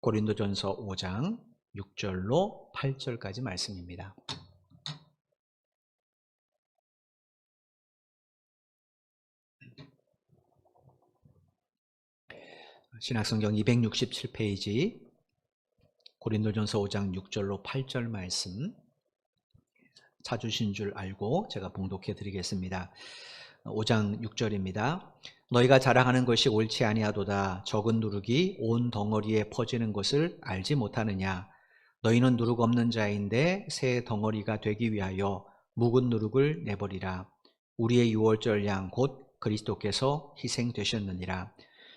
고린도전서 5장 6절로 8절까지 말씀입니다. 신약성경 267페이지 고린도전서 5장 6절로 8절 말씀 찾으신 줄 알고 제가 봉독해 드리겠습니다. 5장 6절입니다. 너희가 자랑하는 것이 옳지 아니하도다. 적은 누룩이 온 덩어리에 퍼지는 것을 알지 못하느냐. 너희는 누룩 없는 자인데 새 덩어리가 되기 위하여 묵은 누룩을 내버리라. 우리의 유월절 양 곧 그리스도께서 희생되셨느니라.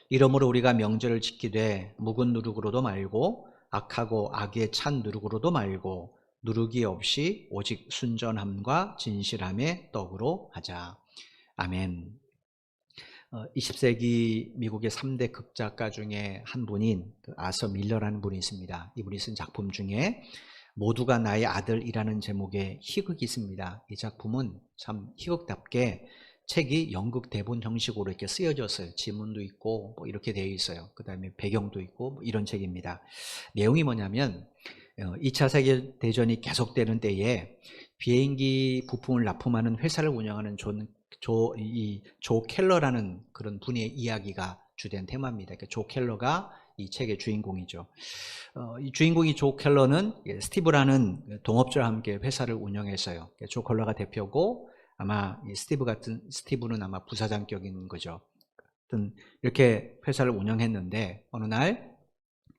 이러므로 우리가 명절을 지키되 묵은 누룩으로도 말고 악하고 악에 찬 누룩으로도 말고 누룩이 없이 오직 순전함과 진실함의 떡으로 하자. 아멘. 20세기 미국의 3대 극작가 중에 한 분인 아서 밀러라는 분이 있습니다. 이분이 쓴 작품 중에 모두가 나의 아들이라는 제목의 희극이 있습니다. 이 작품은 참 희극답게 책이 연극 대본 형식으로 이렇게 쓰여졌어요. 지문도 있고 뭐 이렇게 되어 있어요. 그 다음에 배경도 있고 뭐 이런 책입니다. 내용이 뭐냐면 2차 세계대전이 계속되는 때에 비행기 부품을 납품하는 회사를 운영하는 조 켈러라는 그런 분의 이야기가 주된 테마입니다. 그러니까 조 켈러가 이 책의 주인공이죠. 이 주인공이 조 켈러는 스티브라는 동업자와 함께 회사를 운영했어요. 조 켈러가 대표고 아마 스티브는 아마 부사장격인 거죠. 이렇게 회사를 운영했는데 어느 날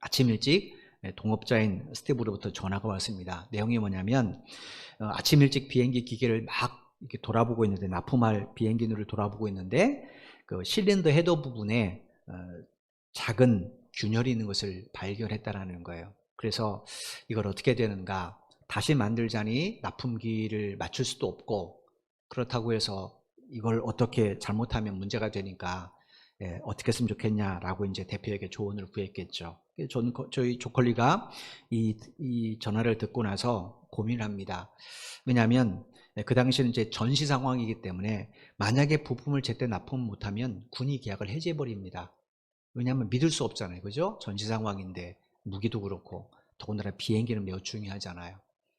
아침 일찍 동업자인 스티브로부터 전화가 왔습니다. 내용이 뭐냐면 아침 일찍 비행기 기계를 막 이렇게 돌아보고 있는데 납품할 비행기를 돌아보고 있는데 그 실린더 헤더 부분에 작은 균열이 있는 것을 발견했다라는 거예요. 그래서 이걸 어떻게 되는가? 다시 만들자니 납품기를 맞출 수도 없고 그렇다고 해서 이걸 어떻게 잘못하면 문제가 되니까 어떻게 했으면 좋겠냐라고 이제 대표에게 조언을 구했겠죠. 저희 조컬리가 이 전화를 듣고 나서 고민을 합니다. 왜냐하면 그 당시는 이제 전시 상황이기 때문에 만약에 부품을 제때 납품 못하면 군이 계약을 해지해 버립니다. 왜냐하면 믿을 수 없잖아요, 그죠? 전시 상황인데 무기도 그렇고 더군다나 비행기는 매우 중요하잖아요.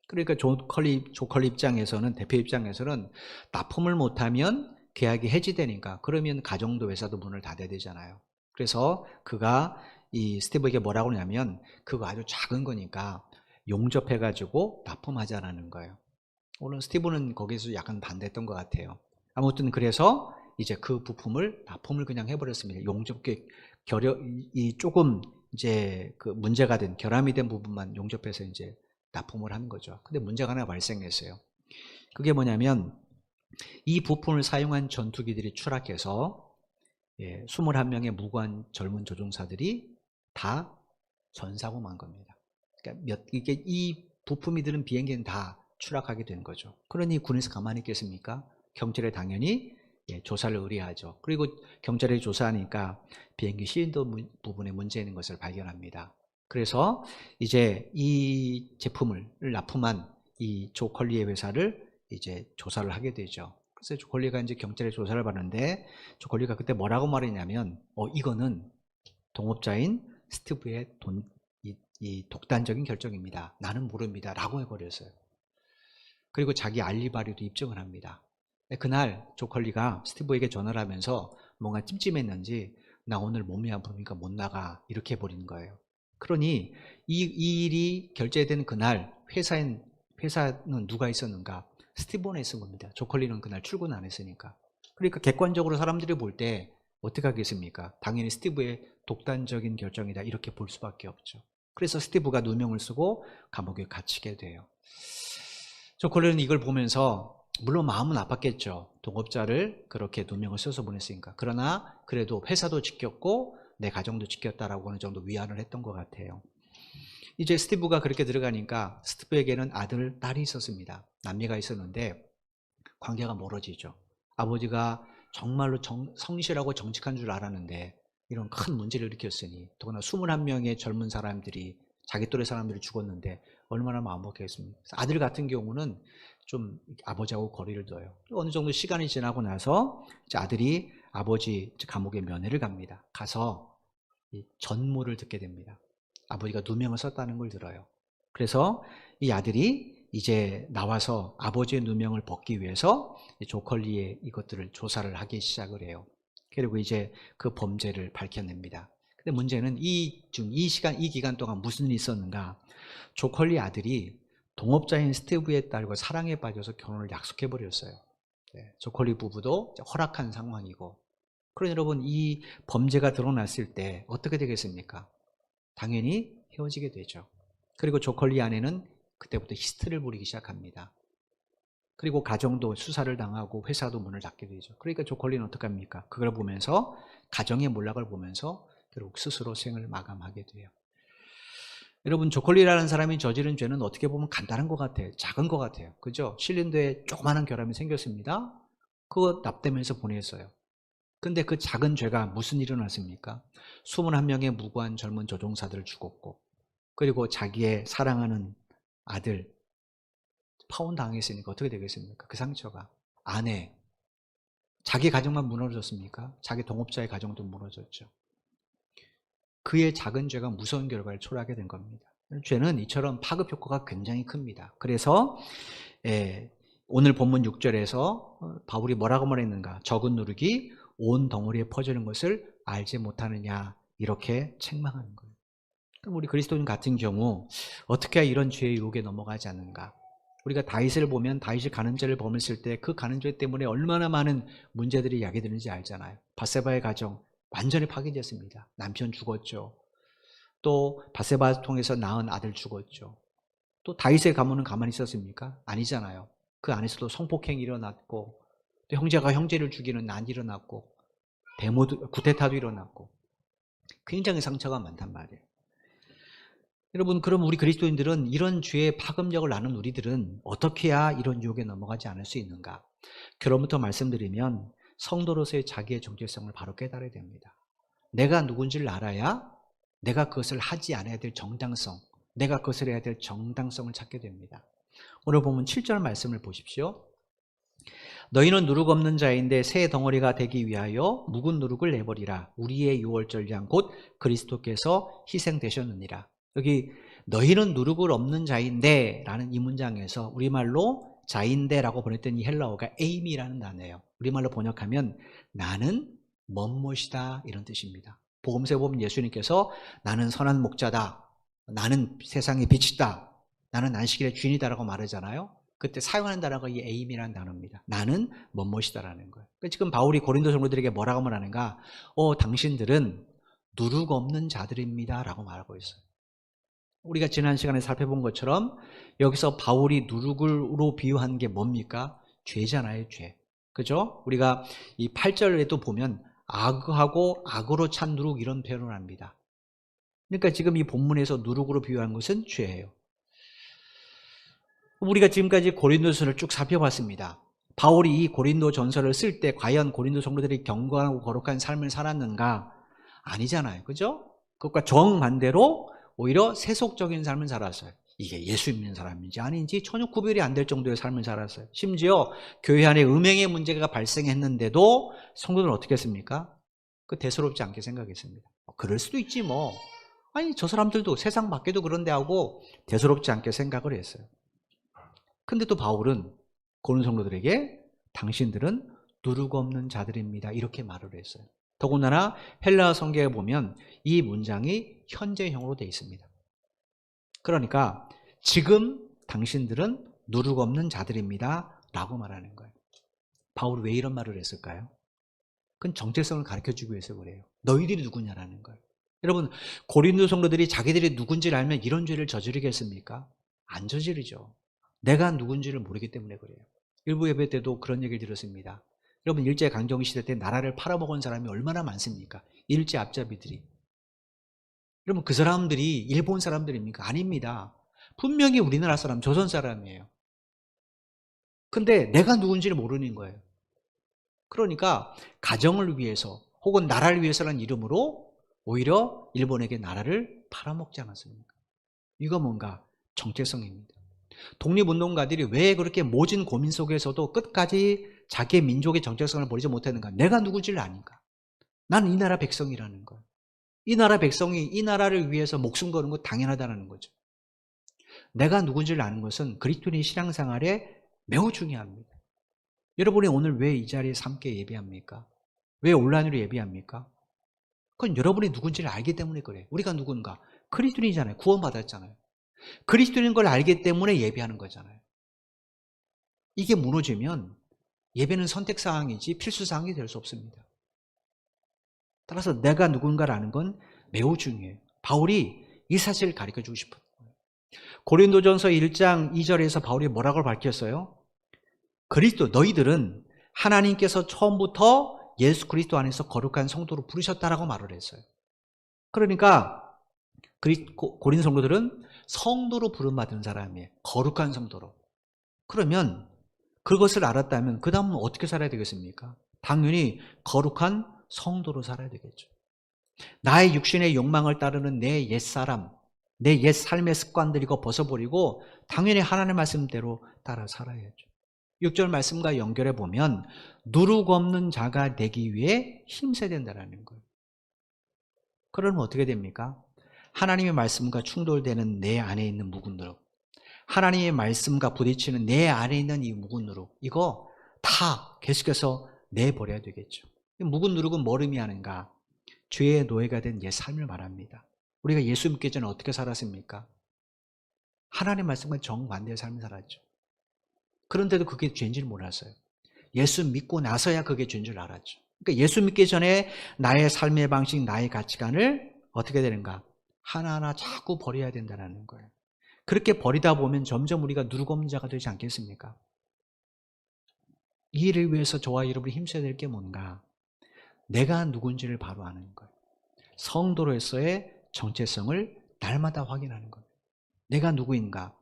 그러니까 조컬리 입장에서는 대표 입장에서는 납품을 못하면 계약이 해지되니까 그러면 가정도 회사도 문을 닫아야 되잖아요. 그래서 그가 이 스티브에게 뭐라고 하냐면 그거 아주 작은 거니까 용접해가지고 납품하자라는 거예요. 오늘 스티브는 거기서 약간 반대했던 것 같아요. 아무튼 그래서 이제 그 부품을 납품을 그냥 해버렸습니다. 용접기 조금 이제 그 문제가 된 결함이 된 부분만 용접해서 이제 납품을 하는 거죠. 근데 문제가 하나 발생했어요. 그게 뭐냐면 이 부품을 사용한 전투기들이 추락해서 21명의 무고한 젊은 조종사들이 다 전사고만 겁니다. 그러니까 이 부품이 들은 비행기는 다 추락하게 된 거죠. 그러니 군에서 가만히 있겠습니까? 경찰에 당연히 조사를 의뢰하죠. 그리고 경찰이 조사하니까 비행기 실린더 부분에 문제 있는 것을 발견합니다. 그래서 이제 이 제품을 납품한 이 조컬리의 회사를 이제 조사를 하게 되죠. 그래서 조컬리가 이제 경찰에 조사를 받는데 조컬리가 그때 뭐라고 말했냐면 이거는 동업자인 스티브의 이 독단적인 결정입니다. 나는 모릅니다. 라고 해버렸어요. 그리고 자기 알리바리도 입증을 합니다. 그날 조컬리가 스티브에게 전화를 하면서 뭔가 찜찜했는지 나 오늘 몸이 아프니까 못 나가 이렇게 해버리는 거예요. 그러니 이 일이 결제된 그날 회사는 누가 있었는가? 스티브가 있은 겁니다. 조컬리는 그날 출근 안 했으니까. 그러니까 객관적으로 사람들이 볼 때 어떻게 하겠습니까? 당연히 스티브의 독단적인 결정이다 이렇게 볼 수밖에 없죠. 그래서 스티브가 누명을 쓰고 감옥에 갇히게 돼요. 조컬리는 이걸 보면서 물론 마음은 아팠겠죠. 동업자를 그렇게 누명을 써서 보냈으니까. 그러나 그래도 회사도 지켰고 내 가정도 지켰다라고 어느 정도 위안을 했던 것 같아요. 이제 스티브가 그렇게 들어가니까 스티브에게는 아들, 딸이 있었습니다. 남매가 있었는데 관계가 멀어지죠. 아버지가 정말로 성실하고 정직한 줄 알았는데 이런 큰 문제를 일으켰으니 더구나 21명의 젊은 사람들이 자기 또래 사람들이 죽었는데 얼마나 마음먹겠습니까? 아들 같은 경우는 좀 아버지하고 거리를 둬요. 어느 정도 시간이 지나고 나서 이제 아들이 아버지 감옥에 면회를 갑니다. 가서 이 전무를 듣게 됩니다. 아버지가 누명을 썼다는 걸 들어요. 그래서 이 아들이 이제 나와서 아버지의 누명을 벗기 위해서 조컬리의 이것들을 조사를 하기 시작을 해요. 그리고 이제 그 범죄를 밝혀냅니다. 근데 문제는 이 기간 동안 무슨 일이 있었는가? 조컬리 아들이 동업자인 스티브의 딸과 사랑에 빠져서 결혼을 약속해 버렸어요. 조컬리 부부도 허락한 상황이고. 그러니 여러분, 이 범죄가 드러났을 때 어떻게 되겠습니까? 당연히 헤어지게 되죠. 그리고 조컬리 아내는 그때부터 히스테리를 부리기 시작합니다. 그리고 가정도 수사를 당하고 회사도 문을 닫게 되죠. 그러니까 조컬리는 어떡합니까? 그걸 보면서, 가정의 몰락을 보면서 결국 스스로 생을 마감하게 돼요. 여러분, 조컬리라는 사람이 저지른 죄는 어떻게 보면 간단한 것 같아요. 작은 것 같아요. 그죠? 신린도에 조그마한 결함이 생겼습니다. 그거 납땜해서 보냈어요. 근데 그 작은 죄가 무슨 일이 일어났습니까? 21명의 무고한 젊은 조종사들을 죽었고, 그리고 자기의 사랑하는 아들 파혼당했으니까 어떻게 되겠습니까? 그 상처가. 아내, 자기 가정만 무너졌습니까? 자기 동업자의 가정도 무너졌죠. 그의 작은 죄가 무서운 결과를 초래하게 된 겁니다. 죄는 이처럼 파급 효과가 굉장히 큽니다. 그래서 오늘 본문 6절에서 바울이 뭐라고 말했는가? 적은 누룩이 온 덩어리에 퍼지는 것을 알지 못하느냐, 이렇게 책망하는 거예요. 그럼 우리 그리스도인 같은 경우 어떻게 해야 이런 죄의 유혹에 넘어가지 않는가? 우리가 다윗을 보면 다윗이 간음죄를 범했을 때 그 간음죄 때문에 얼마나 많은 문제들이 야기되는지 알잖아요. 밧세바의 가정 완전히 파괴됐습니다. 남편 죽었죠. 또 밧세바 통해서 낳은 아들 죽었죠. 또 다윗의 가문은 가만히 있었습니까? 아니잖아요. 그 안에서도 성폭행이 일어났고, 또 형제가 형제를 죽이는 난이 일어났고, 쿠데타도 일어났고, 굉장히 상처가 많단 말이에요. 여러분, 그럼 우리 그리스도인들은 이런 죄의 파급력을 나눈 우리들은 어떻게 해야 이런 유혹에 넘어가지 않을 수 있는가? 결론부터 말씀드리면 성도로서의 자기의 정체성을 바로 깨달아야 됩니다. 내가 누군지를 알아야 내가 그것을 하지 않아야 될 정당성, 내가 그것을 해야 될 정당성을 찾게 됩니다. 오늘 보면 7절 말씀을 보십시오. 너희는 누룩 없는 자인데 새 덩어리가 되기 위하여 묵은 누룩을 내버리라. 우리의 유월절 양 곧 그리스도께서 희생되셨느니라. 여기 너희는 누룩을 없는 자인데 라는 이 문장에서 우리말로 자인데라고 번역된 이 헬라어가 에임이라는 단어예요. 우리말로 번역하면 나는 멋못이다, 이런 뜻입니다. 복음서에 보면 예수님께서 나는 선한 목자다, 나는 세상의 빛이다, 나는 안식일의 주인이다라고 말하잖아요. 그때 사용하는 단어가 이 에임이라는 단어입니다. 나는 멋못이다라는 거예요. 그러니까 지금 바울이 고린도 성도들에게 뭐라고 말하는가? 당신들은 누룩 없는 자들입니다 라고 말하고 있어요. 우리가 지난 시간에 살펴본 것처럼 여기서 바울이 누룩으로 비유한 게 뭡니까? 죄잖아요, 죄. 그죠? 우리가 이 8절에도 보면 악하고 악으로 찬 누룩, 이런 표현을 합니다. 그러니까 지금 이 본문에서 누룩으로 비유한 것은 죄예요. 우리가 지금까지 고린도전을 쭉 살펴봤습니다. 바울이 이 고린도 전서를 쓸 때 과연 고린도 성도들이 경건하고 거룩한 삶을 살았는가? 아니잖아요. 그죠? 그것과 정반대로 오히려 세속적인 삶을 살았어요. 이게 예수 믿는 사람인지 아닌지 전혀 구별이 안 될 정도의 삶을 살았어요. 심지어 교회 안에 음행의 문제가 발생했는데도 성도들은 어떻게 했습니까? 그 대수롭지 않게 생각했습니다. 그럴 수도 있지 뭐. 아니, 저 사람들도 세상 밖에도 그런데 하고 대수롭지 않게 생각을 했어요. 근데 또 바울은 고린 성도들에게 당신들은 누룩 없는 자들입니다, 이렇게 말을 했어요. 더군다나 헬라어 성경에 보면 이 문장이 현재형으로 되어 있습니다. 그러니까 지금 당신들은 누룩 없는 자들입니다 라고 말하는 거예요. 바울이 왜 이런 말을 했을까요? 그건 정체성을 가르쳐주기 위해서 그래요. 너희들이 누구냐라는 거예요. 여러분, 고린도 성도들이 자기들이 누군지를 알면 이런 죄를 저지르겠습니까? 안 저지르죠. 내가 누군지를 모르기 때문에 그래요. 일부 예배 때도 그런 얘기를 들었습니다. 여러분, 일제강점기 시대 때 나라를 팔아먹은 사람이 얼마나 많습니까? 일제 앞잡이들이. 여러분, 그 사람들이 일본 사람들입니까? 아닙니다. 분명히 우리나라 사람, 조선 사람이에요. 근데 내가 누군지를 모르는 거예요. 그러니까 가정을 위해서 혹은 나라를 위해서라는 이름으로 오히려 일본에게 나라를 팔아먹지 않았습니까? 이거 뭔가 정체성입니다. 독립운동가들이 왜 그렇게 모진 고민 속에서도 끝까지 자기의 민족의 정체성을 버리지 못했는가? 내가 누구지를 아니까. 나는 이 나라 백성이라는 거예요. 이 나라 백성이 이 나라를 위해서 목숨 거는 거 당연하다는 거죠. 내가 누군지를 아는 것은 그리스도인의 신앙생활에 매우 중요합니다. 여러분이 오늘 왜 이 자리에서 함께 예배합니까? 왜 온라인으로 예배합니까? 그건 여러분이 누군지를 알기 때문에 그래요. 우리가 누군가? 그리스도인이잖아요. 구원받았잖아요. 그리스도인인 걸 알기 때문에 예배하는 거잖아요. 이게 무너지면 예배는 선택사항이지 필수사항이 될 수 없습니다. 따라서 내가 누군가를 아는 건 매우 중요해요. 바울이 이 사실을 가르쳐주고 싶어요. 고린도전서 1장 2절에서 바울이 뭐라고 밝혔어요? 그리스도 너희들은 하나님께서 처음부터 예수 그리스도 안에서 거룩한 성도로 부르셨다라고 말을 했어요. 그러니까 고린 성도들은 성도로 부름받은 사람이에요. 거룩한 성도로. 그러면 그것을 알았다면 그 다음은 어떻게 살아야 되겠습니까? 당연히 거룩한 성도로 살아야 되겠죠. 나의 육신의 욕망을 따르는 내 옛사람, 내 옛 삶의 습관들 이거 벗어버리고 당연히 하나님의 말씀대로 따라 살아야죠. 6절 말씀과 연결해 보면 누룩 없는 자가 되기 위해 힘써야 된다는 거예요. 그러면 어떻게 됩니까? 하나님의 말씀과 충돌되는 내 안에 있는 묵은 누룩, 하나님의 말씀과 부딪히는 내 안에 있는 이 묵은 누룩, 이거 다 계속해서 내버려야 되겠죠. 묵은 누룩은 뭘 의미하는가? 죄의 노예가 된 옛 삶을 말합니다. 우리가 예수 믿기 전에 어떻게 살았습니까? 하나님의 말씀과 정반대의 삶을 살았죠. 그런데도 그게 죄인 줄 몰랐어요. 예수 믿고 나서야 그게 죄인 줄 알았죠. 그러니까 예수 믿기 전에 나의 삶의 방식, 나의 가치관을 어떻게 되는가? 하나하나 자꾸 버려야 된다는 거예요. 그렇게 버리다 보면 점점 우리가 누룩 없는 자가 되지 않겠습니까? 이 일을 위해서 저와 여러분이 힘써야 될 게 뭔가? 내가 누군지를 바로 아는 거예요. 성도로서의 정체성을 날마다 확인하는 거예요. 내가 누구인가?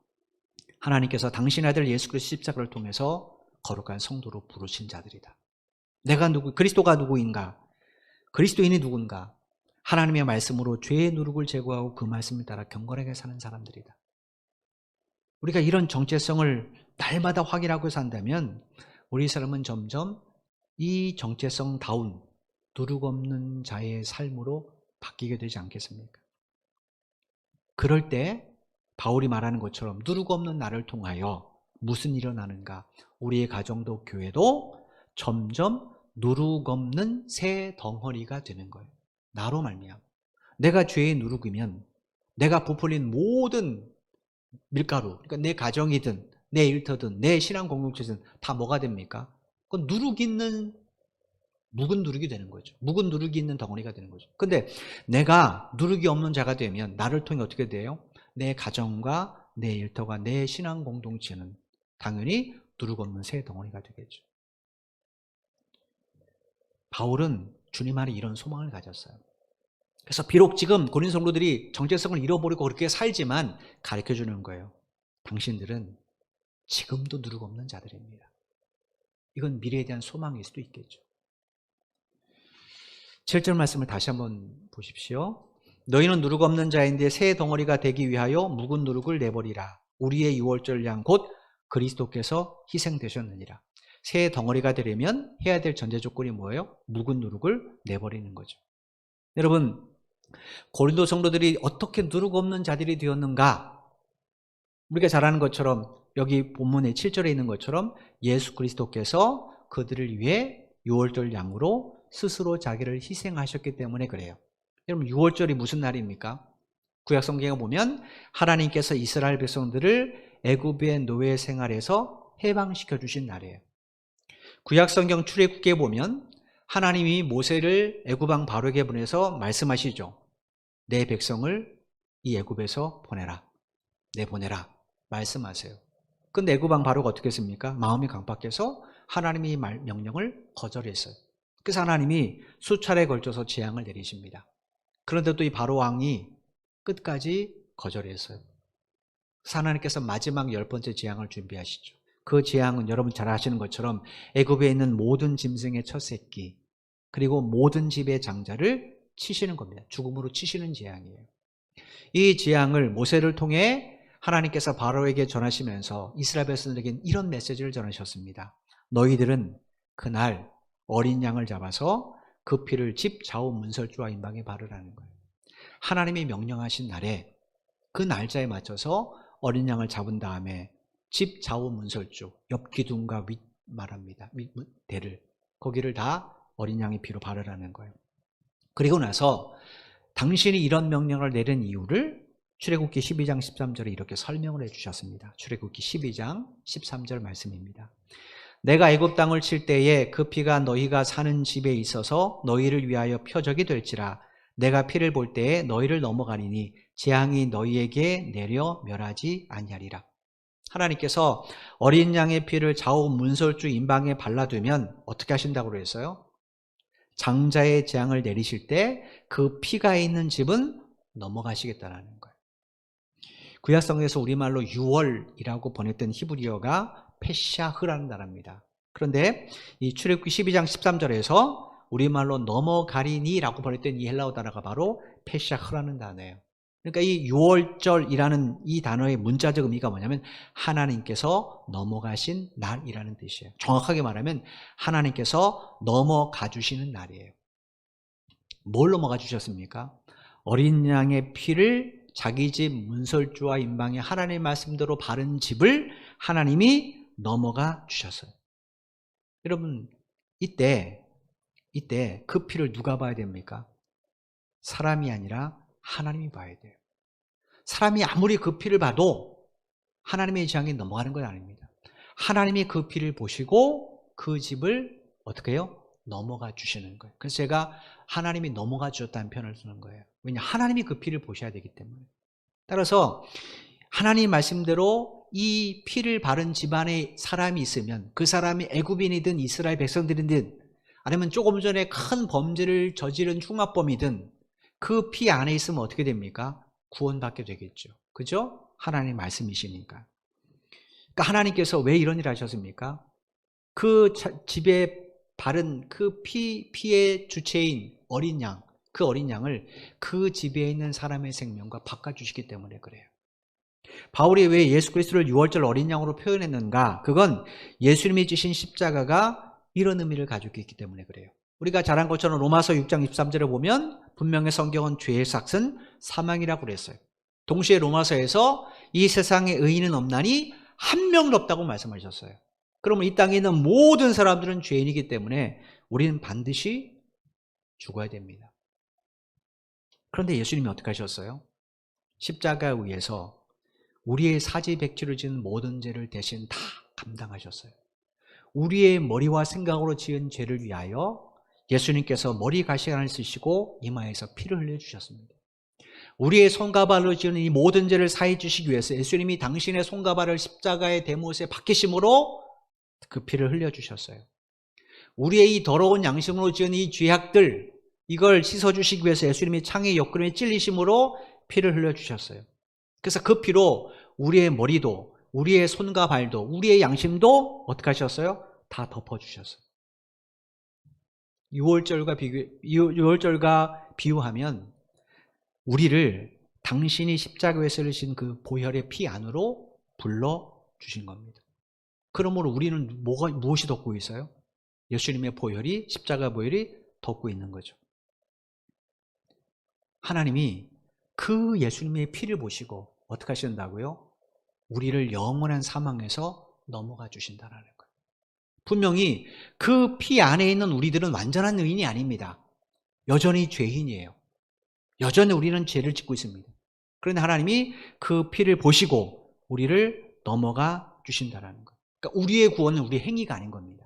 하나님께서 당신 아들 예수 그리스도 십자가를 통해서 거룩한 성도로 부르신 자들이다. 내가 그리스도가 누구인가? 그리스도인이 누군가? 하나님의 말씀으로 죄의 누룩을 제거하고 그 말씀을 따라 경건하게 사는 사람들이다. 우리가 이런 정체성을 날마다 확인하고 산다면 우리 사람은 점점 이 정체성다운 누룩 없는 자의 삶으로 바뀌게 되지 않겠습니까? 그럴 때 바울이 말하는 것처럼 누룩 없는 나를 통하여 무슨 일이 일어나는가? 우리의 가정도 교회도 점점 누룩 없는 새 덩어리가 되는 거예요. 나로 말미암아. 내가 죄의 누룩이면 내가 부풀린 모든 밀가루, 그러니까 내 가정이든 내 일터든 내 신앙 공동체든 다 뭐가 됩니까? 그건 누룩 있는 묵은 누룩이 되는 거죠. 묵은 누룩이 있는 덩어리가 되는 거죠. 근데 내가 누룩이 없는 자가 되면 나를 통해 어떻게 돼요? 내 가정과 내 일터가 내 신앙 공동체는 당연히 누룩 없는 새 덩어리가 되겠죠. 바울은 주님 안에 이런 소망을 가졌어요. 그래서 비록 지금 고린 성도들이 정체성을 잃어버리고 그렇게 살지만 가르쳐주는 거예요. 당신들은 지금도 누룩 없는 자들입니다. 이건 미래에 대한 소망일 수도 있겠죠. 7절 말씀을 다시 한번 보십시오. 너희는 누룩 없는 자인데 새 덩어리가 되기 위하여 묵은 누룩을 내버리라. 우리의 유월절 양 곧 그리스도께서 희생되셨느니라. 새 덩어리가 되려면 해야 될 전제 조건이 뭐예요? 묵은 누룩을 내버리는 거죠. 여러분, 고린도 성도들이 어떻게 누룩 없는 자들이 되었는가? 우리가 잘 아는 것처럼 여기 본문의 7절에 있는 것처럼 예수 그리스도께서 그들을 위해 유월절 양으로 스스로 자기를 희생하셨기 때문에 그래요. 여러분, 유월절이 무슨 날입니까? 구약 성경에 보면 하나님께서 이스라엘 백성들을 애굽의 노예 생활에서 해방시켜 주신 날이에요. 구약 성경 출애굽기에 보면 하나님이 모세를 애굽 왕 바로에게 보내서 말씀하시죠. 내 백성을 이 애굽에서 보내라. 내보내라. 말씀하세요. 근데 애굽 왕 바로가 어떻게 했습니까? 마음이 강박해서 하나님의 명령을 거절했어요. 그래서 하나님이 수차례에 걸쳐서 재앙을 내리십니다. 그런데 또 이 바로 왕이 끝까지 거절했어요. 그래서 하나님께서 마지막 10번째 재앙을 준비하시죠. 그 재앙은 여러분 잘 아시는 것처럼 애굽에 있는 모든 짐승의 첫 새끼 그리고 모든 집의 장자를 치시는 겁니다. 죽음으로 치시는 재앙이에요. 이 재앙을 모세를 통해 하나님께서 바로에게 전하시면서 이스라엘 백성들에게 이런 메시지를 전하셨습니다. 너희들은 그날 어린 양을 잡아서 그 피를 집 좌우 문설주와 임방에 바르라는 거예요. 하나님이 명령하신 날에 그 날짜에 맞춰서 어린 양을 잡은 다음에 집 좌우 문설주, 옆 기둥과 윗 말합니다. 대를 거기를 다 어린 양의 피로 바르라는 거예요. 그리고 나서 당신이 이런 명령을 내린 이유를 출애굽기 12장 13절에 이렇게 설명을 해주셨습니다. 출애굽기 12장 13절 말씀입니다. 내가 애굽 땅을 칠 때에 그 피가 너희가 사는 집에 있어서 너희를 위하여 표적이 될지라. 내가 피를 볼 때에 너희를 넘어가리니 재앙이 너희에게 내려 멸하지 아니하리라. 하나님께서 어린 양의 피를 좌우 문설주 임방에 발라두면 어떻게 하신다고 그랬어요? 장자의 재앙을 내리실 때 그 피가 있는 집은 넘어가시겠다는 거예요. 구약성경에서 우리말로 6월이라고 번역된 히브리어가 페샤흐라는 단어입니다. 그런데 이 출애굽기 12장 13절에서 우리말로 넘어가리니라고 번역된 이 헬라어 단어가 바로 페샤흐라는 단어예요. 그러니까 이 6월절이라는 이 단어의 문자적 의미가 뭐냐면 하나님께서 넘어가신 날이라는 뜻이에요. 정확하게 말하면 하나님께서 넘어가 주시는 날이에요. 뭘 넘어가 주셨습니까? 어린 양의 피를 자기 집 문설주와 임방에 하나님의 말씀대로 바른 집을 하나님이 넘어가 주셨어요. 여러분, 이때 그 피를 누가 봐야 됩니까? 사람이 아니라 하나님이 봐야 돼요. 사람이 아무리 그 피를 봐도 하나님의 재앙이 넘어가는 건 아닙니다. 하나님이 그 피를 보시고 그 집을 어떻게 해요? 넘어가 주시는 거예요. 그래서 제가 하나님이 넘어가 주셨다는 표현을 쓰는 거예요. 왜냐? 하나님이 그 피를 보셔야 되기 때문에. 따라서 하나님 말씀대로 이 피를 바른 집안에 사람이 있으면 그 사람이 애굽인이든 이스라엘 백성들이든 아니면 조금 전에 큰 범죄를 저지른 흉악범이든 그 피 안에 있으면 어떻게 됩니까? 구원받게 되겠죠. 그죠? 하나님 말씀이시니까. 그러니까 하나님께서 왜 이런 일을 하셨습니까? 그 집에 바른 그 피의 주체인 어린 양, 그 어린 양을 그 집에 있는 사람의 생명과 바꿔주시기 때문에 그래요. 바울이 왜 예수 그리스도를 6월절 어린 양으로 표현했는가? 그건 예수님이 지신 십자가가 이런 의미를 가지고 있기 때문에 그래요. 우리가 잘 한 것처럼 로마서 6장 23절에 보면 분명히 성경은 죄의 삭은 사망이라고 그랬어요. 동시에 로마서에서 이 세상에 의인은 없나니 한 명도 없다고 말씀하셨어요. 그러면 이 땅에 있는 모든 사람들은 죄인이기 때문에 우리는 반드시 죽어야 됩니다. 그런데 예수님이 어떻게 하셨어요? 십자가에 의해서 우리의 사지백지로 지은 모든 죄를 대신 다 감당하셨어요. 우리의 머리와 생각으로 지은 죄를 위하여 예수님께서 머리 가시관을 쓰시고 이마에서 피를 흘려주셨습니다. 우리의 손과 발로 지은 이 모든 죄를 사해 주시기 위해서 예수님이 당신의 손과 발을 십자가의 대못에 박히심으로 그 피를 흘려주셨어요. 우리의 이 더러운 양심으로 지은 이 죄악들, 이걸 씻어주시기 위해서 예수님이 창의 옆구리에 찔리심으로 피를 흘려주셨어요. 그래서 그 피로 우리의 머리도, 우리의 손과 발도, 우리의 양심도 어떻게 하셨어요? 다 덮어주셨어요. 6월절과 비유하면 우리를 당신이 십자가에 쓰신 그 보혈의 피 안으로 불러주신 겁니다. 그러므로 우리는 무엇이 덮고 있어요? 예수님의 보혈이, 십자가 보혈이 덮고 있는 거죠. 하나님이 그 예수님의 피를 보시고 어떻게 하신다고요? 우리를 영원한 사망에서 넘어가 주신다는 거예요. 분명히 그 피 안에 있는 우리들은 완전한 의인이 아닙니다. 여전히 죄인이에요. 여전히 우리는 죄를 짓고 있습니다. 그런데 하나님이 그 피를 보시고 우리를 넘어가 주신다는 거예요. 그러니까 우리의 구원은 우리의 행위가 아닌 겁니다.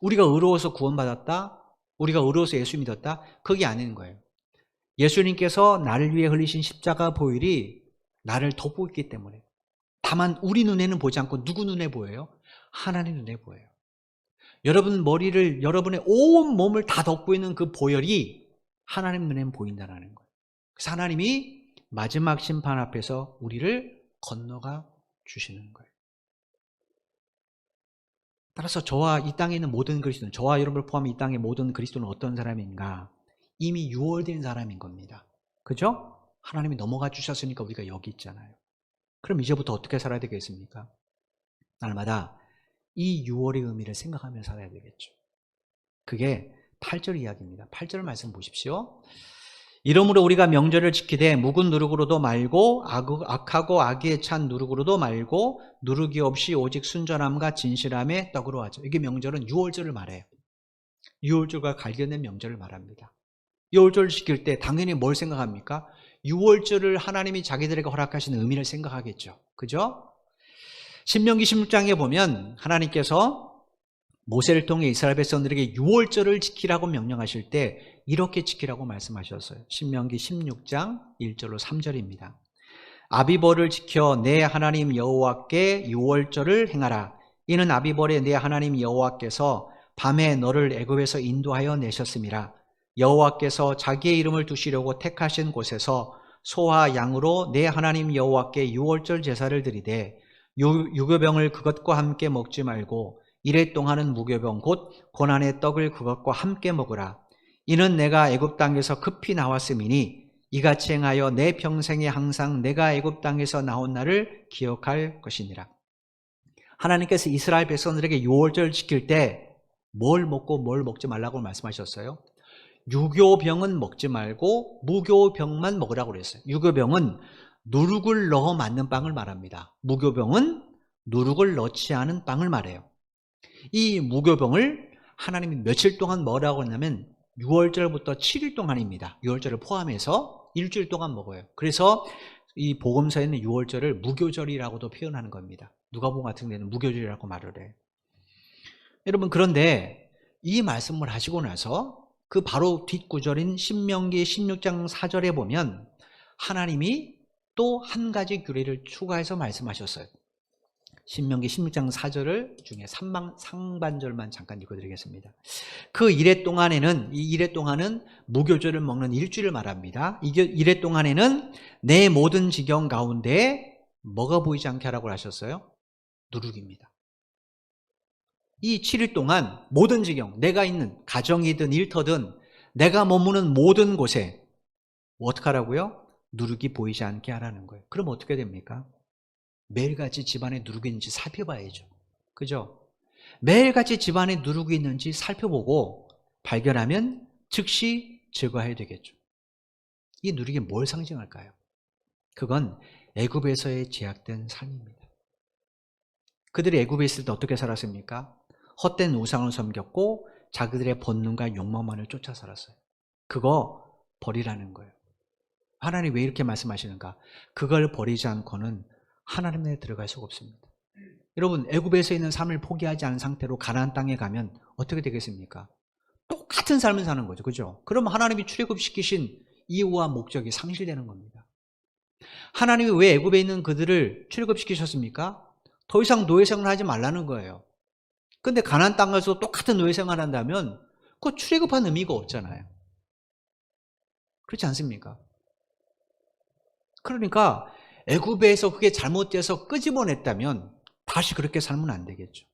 우리가 의로워서 구원받았다, 우리가 의로워서 예수 믿었다, 그게 아닌 거예요. 예수님께서 나를 위해 흘리신 십자가 보혈이 나를 덮고 있기 때문에. 다만 우리 눈에는 보지 않고 누구 눈에 보여요? 하나님 눈에 보여요. 여러분 머리를, 여러분의 온 몸을 다 덮고 있는 그 보혈이 하나님 눈에는 보인다는 거예요. 그래서 하나님이 마지막 심판 앞에서 우리를 건너가 주시는 거예요. 따라서 저와 이 땅에 있는 모든 그리스도는, 저와 여러분을 포함한 이 땅의 모든 그리스도는 어떤 사람인가? 이미 유월된 사람인 겁니다. 그죠? 하나님이 넘어가 주셨으니까 우리가 여기 있잖아요. 그럼 이제부터 어떻게 살아야 되겠습니까? 날마다 이 6월의 의미를 생각하며 살아야 되겠죠. 그게 8절 이야기입니다. 8절 말씀 보십시오. 이러므로 우리가 명절을 지키되 묵은 누룩으로도 말고 악하고 악의에 찬 누룩으로도 말고 누룩이 없이 오직 순전함과 진실함의 떡으로 하죠. 이게 명절은 유월절을 말해요. 유월절과 관련된 명절을 말합니다. 유월절을 지킬 때 당연히 뭘 생각합니까? 유월절을 하나님이 자기들에게 허락하신 의미를 생각하겠죠. 그죠? 신명기 16장에 보면 하나님께서 모세를 통해 이스라엘 백성들에게 유월절을 지키라고 명령하실 때 이렇게 지키라고 말씀하셨어요. 신명기 16장 1절로 3절입니다. 아비벌을 지켜 내 하나님 여호와께 유월절을 행하라. 이는 아비벌에 내 하나님 여호와께서 밤에 너를 애굽에서 인도하여 내셨음이라. 여호와께서 자기의 이름을 두시려고 택하신 곳에서 소와 양으로 내 하나님 여호와께 유월절 제사를 드리되 유교병을 그것과 함께 먹지 말고 이래 동안은 무교병 곧 고난의 떡을 그것과 함께 먹으라. 이는 내가 애굽 땅에서 급히 나왔음이니 이같이 행하여 내 평생에 항상 내가 애굽 땅에서 나온 날을 기억할 것이니라. 하나님께서 이스라엘 백성들에게 유월절 지킬 때 뭘 먹고 뭘 먹지 말라고 말씀하셨어요? 유교병은 먹지 말고 무교병만 먹으라고 그랬어요. 유교병은 누룩을 넣어 만든 빵을 말합니다. 무교병은 누룩을 넣지 않은 빵을 말해요. 이 무교병을 하나님이 며칠 동안 먹으라고 했냐면 6월절부터 7일 동안입니다. 6월절을 포함해서 일주일 동안 먹어요. 그래서 이 복음서에는 6월절을 무교절이라고도 표현하는 겁니다. 누가복음 같은 데는 무교절이라고 말을 해요. 여러분, 그런데 이 말씀을 하시고 나서 그 바로 뒷구절인 신명기 16장 4절에 보면 하나님이 또 한 가지 규례를 추가해서 말씀하셨어요. 신명기 16장 4절을 중에 상반절만 잠깐 읽어드리겠습니다. 그 이래 동안에는, 이 이래 동안은 무교절을 먹는 일주일을 말합니다. 이 이래 동안에는 내 모든 지경 가운데 뭐가 보이지 않게 하라고 하셨어요? 누룩입니다. 이 7일 동안 모든 지경, 내가 있는 가정이든 일터든 내가 머무는 모든 곳에 어떻게 하라고요? 누룩이 보이지 않게 하라는 거예요. 그럼 어떻게 됩니까? 매일같이 집안에 누룩이 있는지 살펴봐야죠. 그죠? 매일같이 집안에 누룩이 있는지 살펴보고 발견하면 즉시 제거해야 되겠죠. 이 누룩이 뭘 상징할까요? 그건 애굽에서의 제약된 삶입니다. 그들이 애굽에 있을 때 어떻게 살았습니까? 헛된 우상을 섬겼고 자기들의 본능과 욕망만을 쫓아 살았어요. 그거 버리라는 거예요. 하나님 왜 이렇게 말씀하시는가? 그걸 버리지 않고는 하나님에 들어갈 수가 없습니다. 여러분, 애굽에서 있는 삶을 포기하지 않은 상태로 가나안 땅에 가면 어떻게 되겠습니까? 똑같은 삶을 사는 거죠. 그죠? 그럼 하나님이 출애굽시키신 이유와 목적이 상실되는 겁니다. 하나님이 왜 애굽에 있는 그들을 출애굽시키셨습니까? 더 이상 노예생활을 하지 말라는 거예요. 근데 가나안 땅에서 똑같은 노예생활을 한다면 그 출애굽한 의미가 없잖아요. 그렇지 않습니까? 그러니까 애굽에서 그게 잘못돼서 끄집어냈다면 다시 그렇게 살면 안 되겠죠.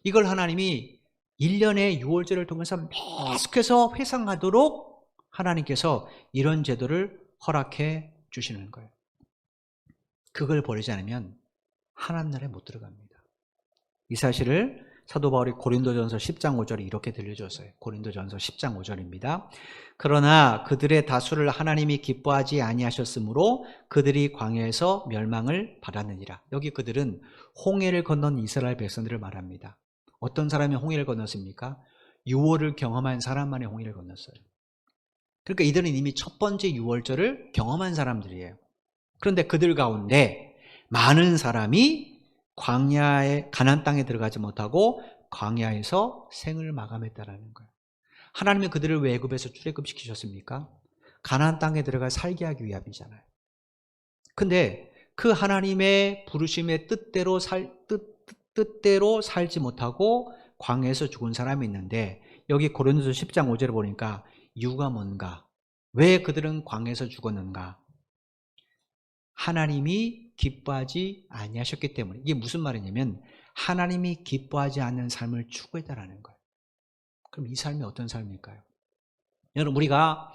이걸 하나님이 1년의 6월절을 통해서 계속해서 회상하도록 하나님께서 이런 제도를 허락해 주시는 거예요. 그걸 버리지 않으면 하나님 나라에 못 들어갑니다. 이 사실을 사도 바울이 고린도전서 10장 5절에 이렇게 들려줬어요. 고린도전서 10장 5절입니다. 그러나 그들의 다수를 하나님이 기뻐하지 아니하셨으므로 그들이 광야에서 멸망을 받았느니라. 여기 그들은 홍해를 건넌 이스라엘 백성들을 말합니다. 어떤 사람이 홍해를 건넜습니까? 유월을 경험한 사람만이 홍해를 건넜어요. 그러니까 이들은 이미 첫 번째 유월절을 경험한 사람들이에요. 그런데 그들 가운데 많은 사람이 광야의 가나안 땅에 들어가지 못하고 광야에서 생을 마감했다라는 거예요. 하나님이 그들을 왜 애굽에서 출애굽시키셨습니까? 가나안 땅에 들어가 살게 하기 위함이잖아요. 근데 그 하나님의 부르심의 뜻대로 살지 못하고 광야에서 죽은 사람이 있는데 여기 고린도서 10장 5절을 보니까 이유가 뭔가? 왜 그들은 광야에서 죽었는가? 하나님이 기뻐하지 아니하셨기 때문에. 이게 무슨 말이냐면 하나님이 기뻐하지 않는 삶을 추구했다라는 거예요. 그럼 이 삶이 어떤 삶일까요? 여러분, 우리가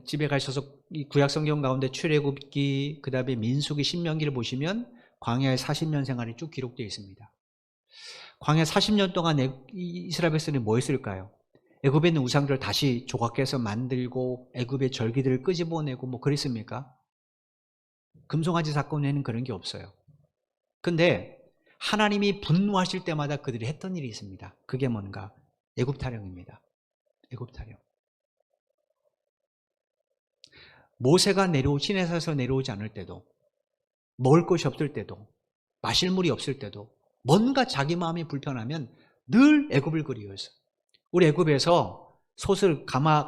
집에 가셔서 이 구약 성경 가운데 출애굽기, 그 다음에 민수기, 신명기를 보시면 광야의 40년 생활이 쭉 기록되어 있습니다. 광야 40년 동안 이스라엘 백성이 뭐 했을까요? 애굽에 있는 우상들을 다시 조각해서 만들고 애굽의 절기들을 끄집어내고 뭐 그랬습니까? 금송아지 사건에는 그런 게 없어요. 근데 하나님이 분노하실 때마다 그들이 했던 일이 있습니다. 그게 뭔가? 애굽 타령입니다. 애굽 타령. 모세가 시내산에서 내려오지 않을 때도, 먹을 것이 없을 때도, 마실 물이 없을 때도, 뭔가 자기 마음이 불편하면 늘 애굽을 그리워했어요. 우리 애굽에서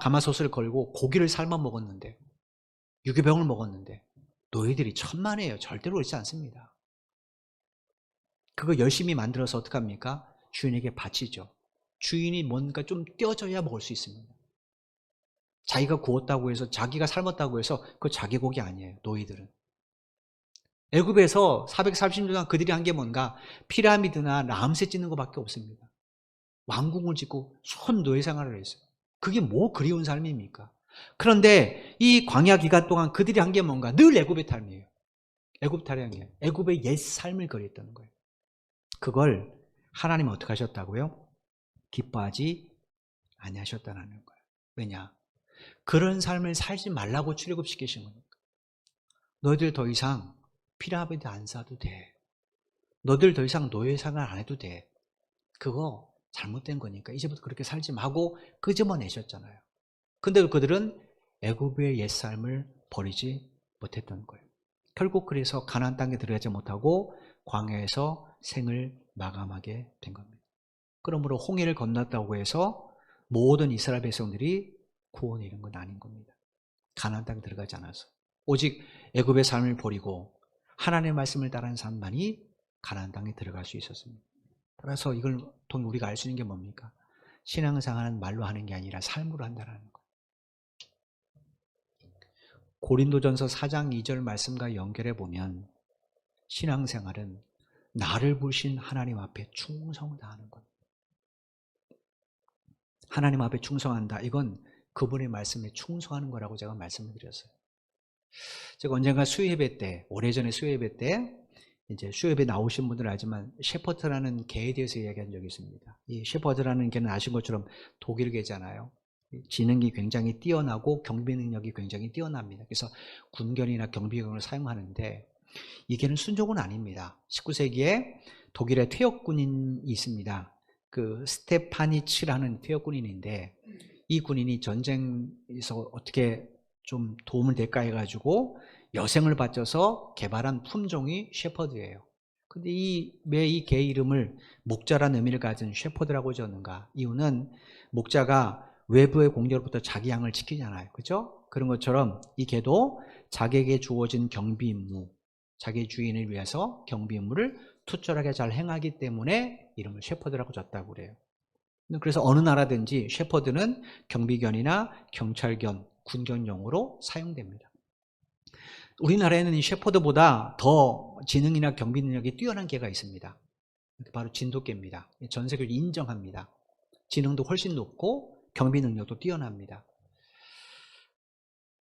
가마솥을 걸고 고기를 삶아 먹었는데, 유기병을 먹었는데, 너희들이 천만에요. 절대로 그렇지 않습니다. 그거 열심히 만들어서 어떡합니까? 주인에게 바치죠. 주인이 뭔가 좀 떼어져야 먹을 수 있습니다. 자기가 구웠다고 해서, 자기가 삶았다고 해서 그거 자기 고기 아니에요. 너희들은. 애굽에서 430년 동안 그들이 한 게 뭔가? 피라미드나 람세 짓는 것밖에 없습니다. 왕궁을 짓고 손 노예 생활을 했어요. 그게 뭐 그리운 삶입니까? 그런데 이 광야 기간 동안 그들이 한 게 뭔가? 늘 애굽의 삶이에요. 애굽 타령이에요. 애굽의 옛 삶을 그렸다는 거예요. 그걸 하나님은 어떻게 하셨다고요? 기뻐하지 아니하셨다는 거예요. 왜냐? 그런 삶을 살지 말라고 출애굽시키신 거니까. 너희들 더 이상 피라미드 안 쌓아도 돼. 너희들 더 이상 노예 생활 안 해도 돼. 그거 잘못된 거니까 이제부터 그렇게 살지 마고 끄집어내셨잖아요. 근데 그들은 애굽의 옛삶을 버리지 못했던 거예요. 결국 그래서 가나안 땅에 들어가지 못하고 광야에서 생을 마감하게 된 겁니다. 그러므로 홍해를 건넜다고 해서 모든 이스라엘 백성들이 구원을 이룬 건 아닌 겁니다. 가나안 땅에 들어가지 않아서 오직 애굽의 삶을 버리고 하나님의 말씀을 따르는 사람만이 가나안 땅에 들어갈 수 있었습니다. 따라서 이걸 통해 우리가 알 수 있는 게 뭡니까? 신앙생활은 말로 하는 게 아니라 삶으로 한다는 거예요. 고린도전서 4장 2절 말씀과 연결해 보면 신앙생활은 나를 부르신 하나님 앞에 충성을 다하는 것. 하나님 앞에 충성한다. 이건 그분의 말씀에 충성하는 거라고 제가 말씀을 드렸어요. 제가 언젠가 수요예배 때, 오래전에 수요예배 때, 이제 수요예배 나오신 분들은 알지만 셰퍼드라는 개에 대해서 이야기한 적이 있습니다. 이 셰퍼드라는 개는 아신 것처럼 독일 개잖아요. 지능이 굉장히 뛰어나고 경비 능력이 굉장히 뛰어납니다. 그래서 군견이나 경비경을 사용하는데 이 개는 순종은 아닙니다. 19세기에 독일의 퇴역군인이 있습니다. 그 스테파니츠라는 퇴역군인인데 이 군인이 전쟁에서 어떻게 좀 도움을 될까 해가지고 여생을 바쳐서 개발한 품종이 셰퍼드예요. 근데 왜 이 개 이름을 목자라는 의미를 가진 셰퍼드라고 지었는가? 이유는 목자가 외부의 공격으로부터 자기 양을 지키잖아요. 그렇죠? 그런 것처럼 이 개도 자기에게 주어진 경비 임무, 자기 주인을 위해서 경비 임무를 투철하게 잘 행하기 때문에 이름을 셰퍼드라고 줬다고 그래요. 그래서 어느 나라든지 셰퍼드는 경비견이나 경찰견, 군견용으로 사용됩니다. 우리나라에는 이 셰퍼드보다 더 지능이나 경비 능력이 뛰어난 개가 있습니다. 바로 진돗개입니다. 전 세계를 인정합니다. 지능도 훨씬 높고 경비 능력도 뛰어납니다.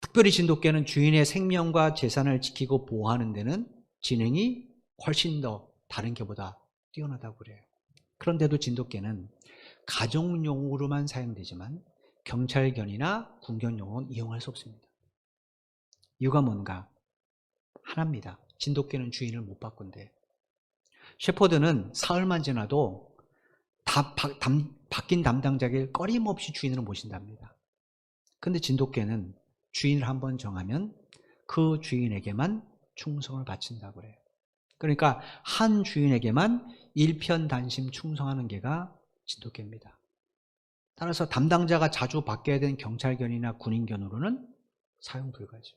특별히 진돗개는 주인의 생명과 재산을 지키고 보호하는 데는 지능이 훨씬 더 다른 개보다 뛰어나다고 그래요. 그런데도 진돗개는 가정용으로만 사용되지만 경찰견이나 군견용은 이용할 수 없습니다. 이유가 뭔가? 하나입니다. 진돗개는 주인을 못 바꾼대. 셰퍼드는 사흘만 지나도 바뀐 담당자에게 꺼림없이 주인을 모신답니다. 근데 진돗개는 주인을 한번 정하면 그 주인에게만 충성을 바친다고 그래요. 그러니까 한 주인에게만 일편단심 충성하는 개가 진돗개입니다. 따라서 담당자가 자주 바뀌어야 되는 경찰견이나 군인견으로는 사용 불가죠.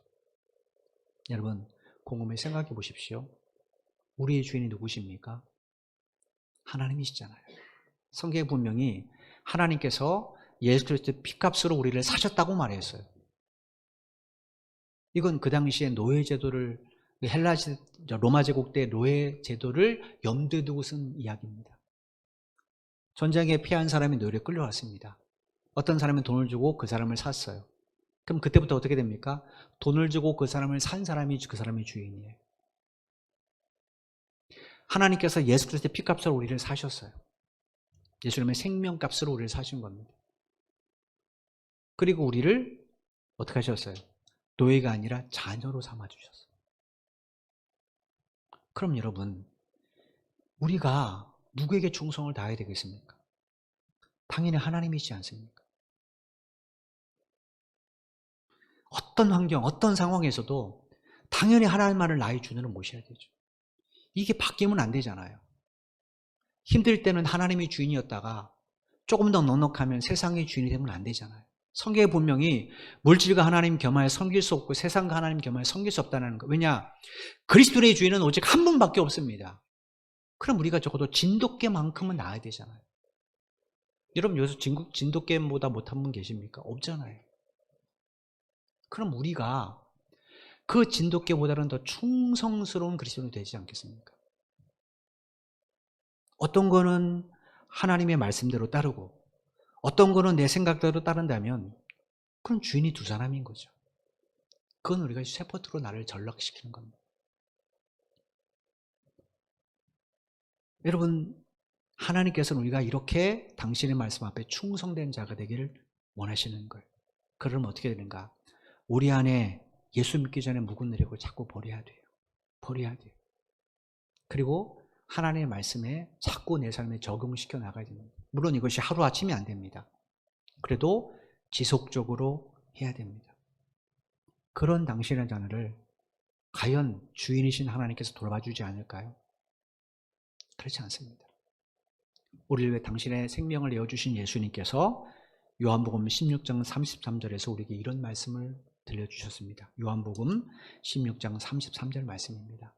여러분 곰곰이 생각해 보십시오. 우리의 주인이 누구십니까? 하나님이시잖아요. 성경에 분명히 하나님께서 예수 그리스도의 피값으로 우리를 사셨다고 말했어요. 이건 그 당시에 노예제도를 로마 제국 때 노예제도를 염두에 두고 쓴 이야기입니다. 전쟁에 피한 사람이 노예로 끌려왔습니다. 어떤 사람은 돈을 주고 그 사람을 샀어요. 그럼 그때부터 어떻게 됩니까? 돈을 주고 그 사람을 산 사람이 그 사람의 주인이에요. 하나님께서 예수 그리스도의 피값으로 우리를 사셨어요. 예수님의 생명값으로 우리를 사신 겁니다. 그리고 우리를 어떻게 하셨어요? 노예가 아니라 자녀로 삼아주셨어요. 그럼 여러분, 우리가 누구에게 충성을 다해야 되겠습니까? 당연히 하나님이지 않습니까? 어떤 환경, 어떤 상황에서도 당연히 하나님 말을 나의 주인으로 모셔야 되죠. 이게 바뀌면 안 되잖아요. 힘들 때는 하나님이 주인이었다가 조금 더 넉넉하면 세상의 주인이 되면 안 되잖아요. 성경에 분명히 물질과 하나님 겸하여 섬길 수 없고 세상과 하나님 겸하여 섬길 수 없다는 거. 왜냐? 그리스도의 주인은 오직 한 분밖에 없습니다. 그럼 우리가 적어도 진돗개만큼은 나아야 되잖아요. 여러분 여기서 진돗개보다 못한 분 계십니까? 없잖아요. 그럼 우리가 그 진돗개보다는 더 충성스러운 그리스도인이 되지 않겠습니까? 어떤 거는 하나님의 말씀대로 따르고 어떤 거는 내 생각대로 따른다면 그건 주인이 두 사람인 거죠. 그건 우리가 셰퍼드로 나를 전락시키는 겁니다. 여러분, 하나님께서는 우리가 이렇게 당신의 말씀 앞에 충성된 자가 되기를 원하시는 거예요. 그러면 어떻게 되는가? 우리 안에 예수 믿기 전에 묵은 내력을 자꾸 버려야 돼요. 버려야 돼요. 그리고 하나님의 말씀에 자꾸 내 삶에 적용시켜 나가야 됩니다. 물론 이것이 하루아침이 안 됩니다. 그래도 지속적으로 해야 됩니다. 그런 당신의 자녀를 과연 주인이신 하나님께서 돌봐주지 않을까요? 그렇지 않습니다. 우리를 위해 당신의 생명을 내어주신 예수님께서 요한복음 16장 33절에서 우리에게 이런 말씀을 들려주셨습니다. 요한복음 16장 33절 말씀입니다.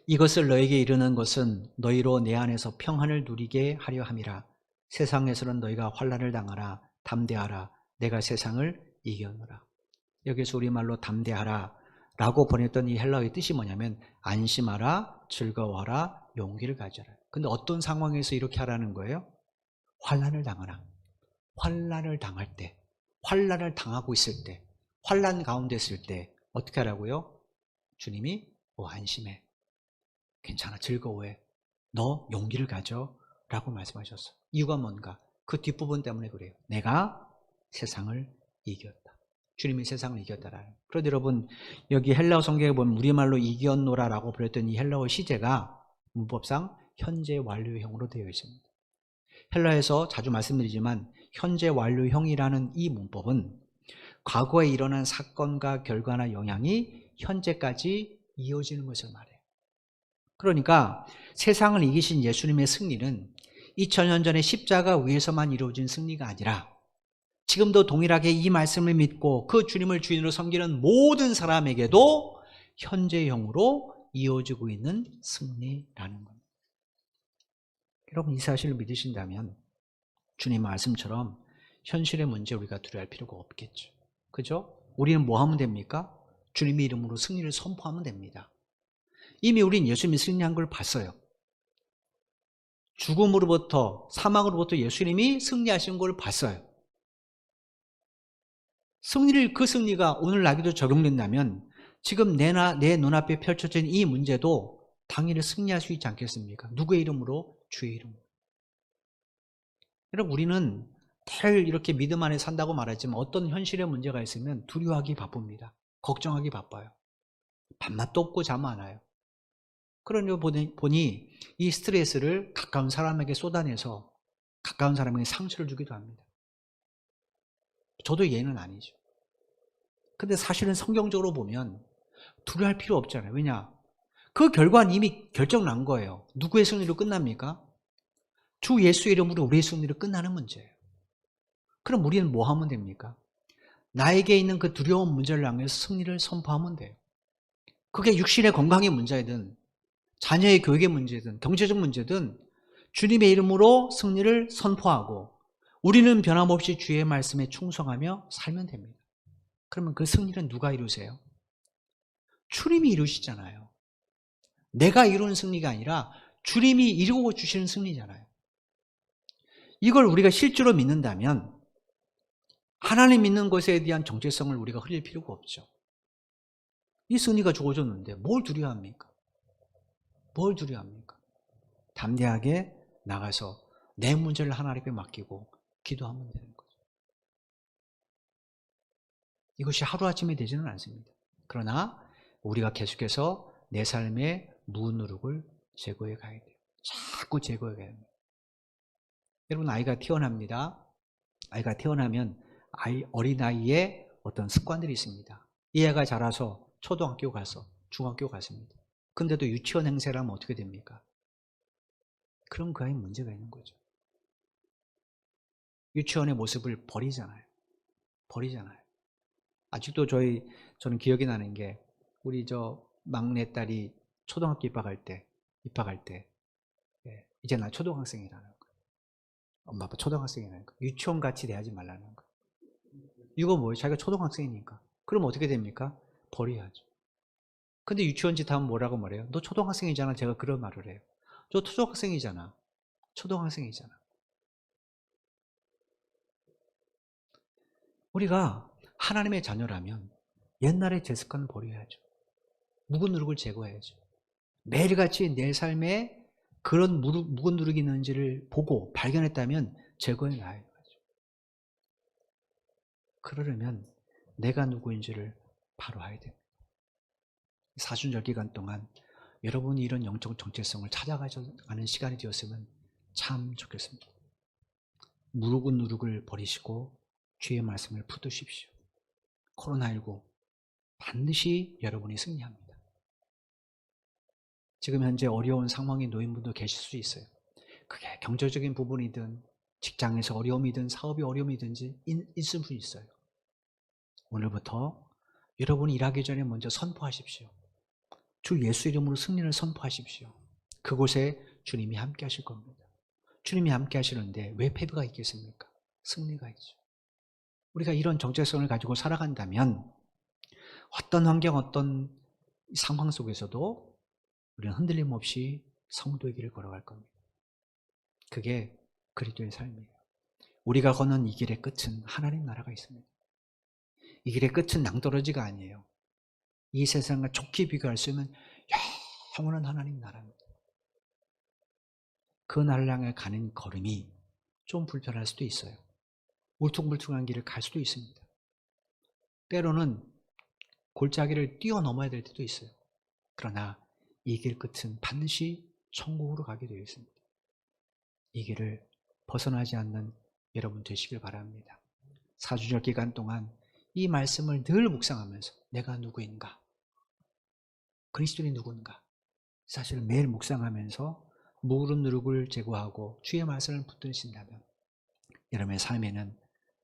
이것을 너에게 이르는 것은 너희로 내 안에서 평안을 누리게 하려 함이라. 세상에서는 너희가 환난을 당하라. 담대하라. 내가 세상을 이겼노라. 여기서 우리말로 담대하라 라고 번역했던 이 헬라어의 뜻이 뭐냐면 안심하라, 즐거워하라, 용기를 가져라. 근데 어떤 상황에서 이렇게 하라는 거예요? 환난을 당하라. 환난을 당할 때, 환난을 당하고 있을 때, 환난 가운데 있을 때 어떻게 하라고요? 주님이 안심해. 괜찮아. 즐거워해. 너 용기를 가져 라고 말씀하셨어요. 이유가 뭔가? 그 뒷부분 때문에 그래요. 내가 세상을 이겼다. 주님이 세상을 이겼다라는. 그런데 여러분 여기 헬라어 성경에 보면 우리말로 이겼노라라고 불렸던 이 헬라어 시제가 문법상 현재 완료형으로 되어 있습니다. 헬라에서 자주 말씀드리지만 현재 완료형이라는 이 문법은 과거에 일어난 사건과 결과나 영향이 현재까지 이어지는 것을 말해요. 그러니까 세상을 이기신 예수님의 승리는 2000년 전에 십자가 위에서만 이루어진 승리가 아니라 지금도 동일하게 이 말씀을 믿고 그 주님을 주인으로 섬기는 모든 사람에게도 현재형으로 이어지고 있는 승리라는 겁니다. 여러분 이 사실을 믿으신다면 주님 말씀처럼 현실의 문제 우리가 두려워할 필요가 없겠죠. 그죠? 우리는 뭐 하면 됩니까? 주님의 이름으로 승리를 선포하면 됩니다. 이미 우린 예수님이 승리한 걸 봤어요. 죽음으로부터 사망으로부터 예수님이 승리하신 걸 봤어요. 그 승리가 오늘 나에게도 적용된다면 지금 내 눈앞에 펼쳐진 이 문제도 당연히 승리할 수 있지 않겠습니까? 누구의 이름으로? 주의 이름으로. 여러분 우리는 늘 이렇게 믿음 안에 산다고 말하지만 어떤 현실의 문제가 있으면 두려워하기 바쁩니다. 걱정하기 바빠요. 밤낮도 없고 잠 안 와요. 그러니 보니 이 스트레스를 가까운 사람에게 쏟아내서 가까운 사람에게 상처를 주기도 합니다. 저도 얘는 아니죠. 근데 사실은 성경적으로 보면 두려워할 필요 없잖아요. 왜냐? 그 결과는 이미 결정 난 거예요. 누구의 승리로 끝납니까? 주 예수의 이름으로 우리의 승리로 끝나는 문제예요. 그럼 우리는 뭐 하면 됩니까? 나에게 있는 그 두려운 문제를 향해서 승리를 선포하면 돼요. 그게 육신의 건강의 문제든 자녀의 교육의 문제든 경제적 문제든 주님의 이름으로 승리를 선포하고 우리는 변함없이 주의 말씀에 충성하며 살면 됩니다. 그러면 그 승리는 누가 이루세요? 주님이 이루시잖아요. 내가 이루는 승리가 아니라 주님이 이루어 주시는 승리잖아요. 이걸 우리가 실제로 믿는다면 하나님 믿는 것에 대한 정체성을 우리가 흘릴 필요가 없죠. 이 승리가 주어졌는데 뭘 두려워합니까? 뭘 두려워합니까? 담대하게 나가서 내 문제를 하나님께 맡기고 기도하면 되는 거죠. 이것이 하루아침에 되지는 않습니다. 그러나 우리가 계속해서 내 삶의 무누룩을 제거해 가야 돼요. 자꾸 제거해 가야 됩니다. 여러분, 아이가 태어납니다. 아이가 태어나면 어린아이의 어떤 습관들이 있습니다. 이 애가 자라서 초등학교 가서 중학교 갔습니다. 근데도 유치원 행세를 하면 어떻게 됩니까? 그럼 그 아이에 문제가 있는 거죠. 유치원의 모습을 버리잖아요. 아직도 저는 기억이 나는 게, 우리 막내딸이 초등학교 입학할 때, 이제 나 초등학생이라는 거예요. 엄마 아빠 초등학생이라는 거예요. 유치원 같이 대하지 말라는 거예요. 이거 뭐예요? 자기가 초등학생이니까. 그럼 어떻게 됩니까? 버려야죠. 근데 유치원 짓 하면 뭐라고 말해요? 너 초등학생이잖아. 제가 그런 말을 해요. 저 초등학생이잖아. 우리가 하나님의 자녀라면 옛날의 제 습관을 버려야죠. 묵은 누룩을 제거해야죠. 매일같이 내 삶에 그런 묵은 누룩이 있는지를 보고 발견했다면 제거해 놔야죠. 그러려면 내가 누구인지를 바로 알아야 됩니다. 사순절 기간 동안 여러분이 이런 영적 정체성을 찾아가는 시간이 되었으면 참 좋겠습니다. 묵은 누룩을 버리시고 주의 말씀을 붙드십시오. 코로나19 반드시 여러분이 승리합니다. 지금 현재 어려운 상황에 놓인 분도 계실 수 있어요. 그게 경제적인 부분이든 직장에서 어려움이든 사업이 어려움이든지 있을 수 있어요. 오늘부터 여러분이 일하기 전에 먼저 선포하십시오. 주 예수 이름으로 승리를 선포하십시오. 그곳에 주님이 함께 하실 겁니다. 주님이 함께 하시는데 왜 패배가 있겠습니까? 승리가 있죠. 우리가 이런 정체성을 가지고 살아간다면 어떤 환경, 어떤 상황 속에서도 우리는 흔들림 없이 성도의 길을 걸어갈 겁니다. 그게 그리스도의 삶이에요. 우리가 걷는 이 길의 끝은 하나님 나라가 있습니다. 이 길의 끝은 낭떠러지가 아니에요. 이 세상과 좋게 비교할 수 있는 영원한 하나님 나라입니다. 그 나라를 향해 가는 걸음이 좀 불편할 수도 있어요. 울퉁불퉁한 길을 갈 수도 있습니다. 때로는 골짜기를 뛰어넘어야 될 때도 있어요. 그러나 이 길 끝은 반드시 천국으로 가게 되어 있습니다. 이 길을 벗어나지 않는 여러분 되시길 바랍니다. 사주절 기간 동안 이 말씀을 늘 묵상하면서 내가 누구인가? 그리스도인이 누군가? 사실 매일 묵상하면서 묵은 누룩을 제거하고 주의 말씀을 붙드신다면 여러분의 삶에는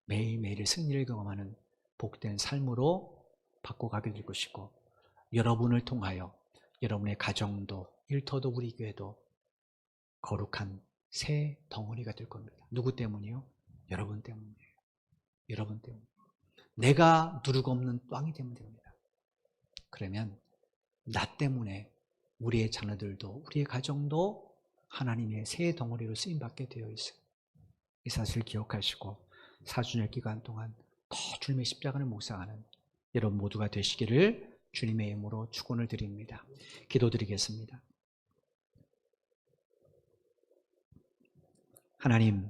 매일매일 승리를 경험하는 복된 삶으로 바꿔가게 될 것이고, 여러분을 통하여 여러분의 가정도 일터도 우리 교회도 거룩한 새 덩어리가 될 겁니다. 누구 때문이요? 여러분 때문이에요. 여러분 때문에. 내가 누룩 없는 땅이 되면 됩니다. 그러면 나 때문에 우리의 자녀들도 우리의 가정도 하나님의 새 덩어리로 쓰임받게 되어 있어요. 이 사실을 기억하시고 사순절 기간 동안 더 주님의 십자가를 묵상하는 여러분 모두가 되시기를 주님의 이름으로 축원을 드립니다. 기도드리겠습니다. 하나님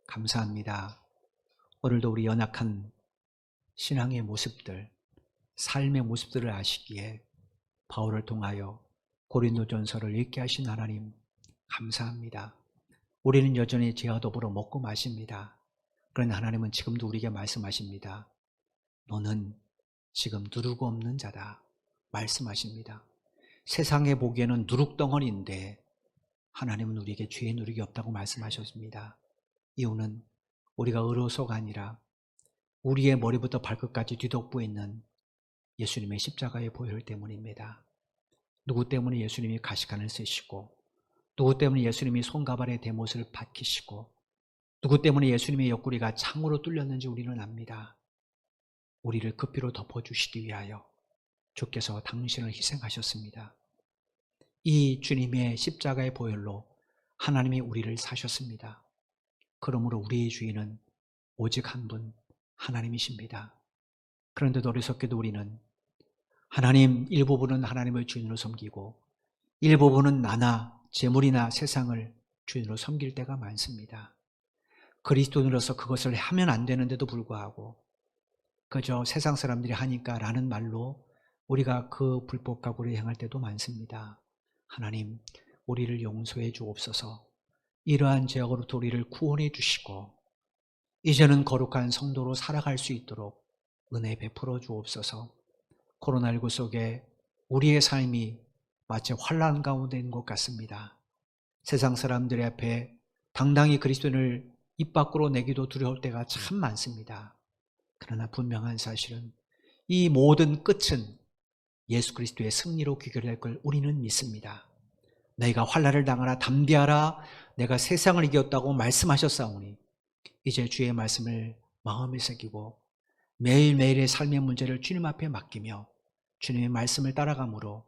감사합니다. 오늘도 우리 연약한 신앙의 모습들, 삶의 모습들을 아시기에 바울을 통하여 고린도전서를 읽게 하신 하나님 감사합니다. 우리는 여전히 죄와 더불어 먹고 마십니다. 그러나 하나님은 지금도 우리에게 말씀하십니다. 너는 지금 누룩 없는 자다 말씀하십니다. 세상에 보기에는 누룩덩어리인데 하나님은 우리에게 죄의 누룩이 없다고 말씀하셨습니다. 이유는 우리가 의로서가 아니라 우리의 머리부터 발끝까지 뒤덮고 있는 예수님의 십자가의 보혈 때문입니다. 누구 때문에 예수님이 가시관을 쓰시고, 누구 때문에 예수님이 손가발의 대못을 박히시고, 누구 때문에 예수님의 옆구리가 창으로 뚫렸는지 우리는 압니다. 우리를 그 피로 덮어주시기 위하여 주께서 당신을 희생하셨습니다. 이 주님의 십자가의 보혈로 하나님이 우리를 사셨습니다. 그러므로 우리의 주인은 오직 한 분 하나님이십니다. 그런데도 어리석게도 우리는 하나님 일부분은 하나님을 주인으로 섬기고 일부분은 나나 재물이나 세상을 주인으로 섬길 때가 많습니다. 그리스도인으로서 그것을 하면 안 되는데도 불구하고 그저 세상 사람들이 하니까 라는 말로 우리가 그 불법 가구를 행할 때도 많습니다. 하나님, 우리를 용서해 주옵소서. 이러한 죄악으로부터 우리를 구원해 주시고 이제는 거룩한 성도로 살아갈 수 있도록 은혜 베풀어 주옵소서. 코로나19 속에 우리의 삶이 마치 환난 가운데 있는 것 같습니다. 세상 사람들 앞에 당당히 그리스도인을 입 밖으로 내기도 두려울 때가 참 많습니다. 그러나 분명한 사실은 이 모든 끝은 예수 그리스도의 승리로 귀결될 걸 우리는 믿습니다. 너희가 환난을 당하라 담대하라 내가 세상을 이겼다고 말씀하셨사오니 이제 주의 말씀을 마음에 새기고 매일매일의 삶의 문제를 주님 앞에 맡기며 주님의 말씀을 따라감으로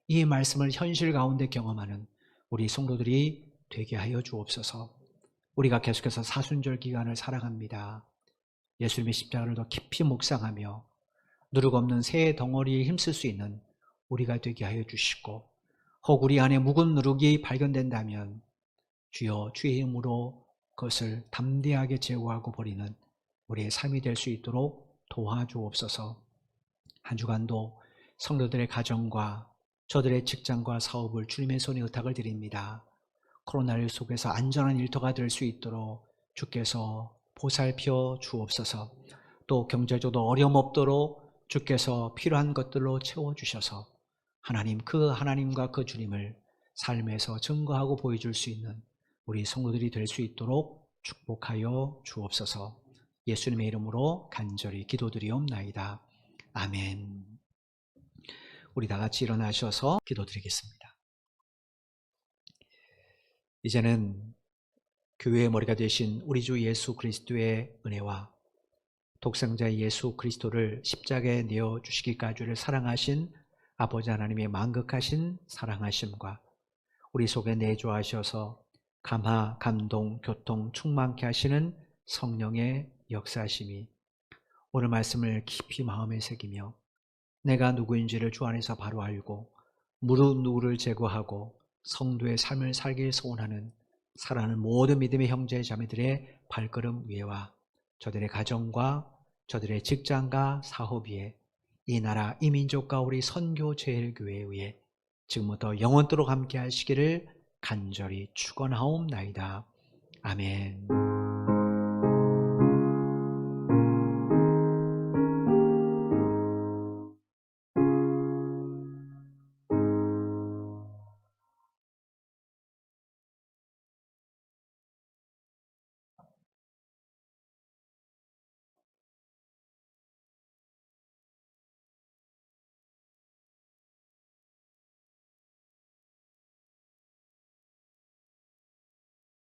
이 말씀을 현실 가운데 경험하는 우리 성도들이 되게 하여 주옵소서. 우리가 계속해서 사순절 기간을 살아갑니다. 예수님의 십자가를 더 깊이 묵상하며 누룩 없는 새 덩어리에 힘쓸 수 있는 우리가 되게 하여 주시고 혹 우리 안에 묵은 누룩이 발견된다면 주여 주의 힘으로 그것을 담대하게 제거하고 버리는 우리의 삶이 될 수 있도록 도와주옵소서. 한 주간도 성도들의 가정과 저들의 직장과 사업을 주님의 손에 의탁을 드립니다. 코로나19 속에서 안전한 일터가 될 수 있도록 주께서 보살펴 주옵소서. 또 경제적으로 어려움 없도록 주께서 필요한 것들로 채워주셔서 하나님, 그 하나님과 그 주님을 삶에서 증거하고 보여줄 수 있는 우리 성도들이 될 수 있도록 축복하여 주옵소서. 예수님의 이름으로 간절히 기도드리옵나이다. 아멘. 우리 다 같이 일어나셔서 기도드리겠습니다. 이제는 교회의 머리가 되신 우리 주 예수 그리스도의 은혜와 독생자 예수 그리스도를 십자가에 내어주시기까지를 사랑하신 아버지 하나님의 만극하신 사랑하심과 우리 속에 내주하셔서 감화, 감동, 교통 충만케 하시는 성령의 역사심이 오늘 말씀을 깊이 마음에 새기며 내가 누구인지를 주 안에서 바로 알고 무릇 누구를 제거하고 성도의 삶을 살길 소원하는 사랑하는 모든 믿음의 형제 자매들의 발걸음 위에와 저들의 가정과 저들의 직장과 사업 위에 이 나라 이 민족과 우리 선교제일교회 위에 지금부터 영원토록 함께 하시기를 간절히 축원하옵나이다. 아멘.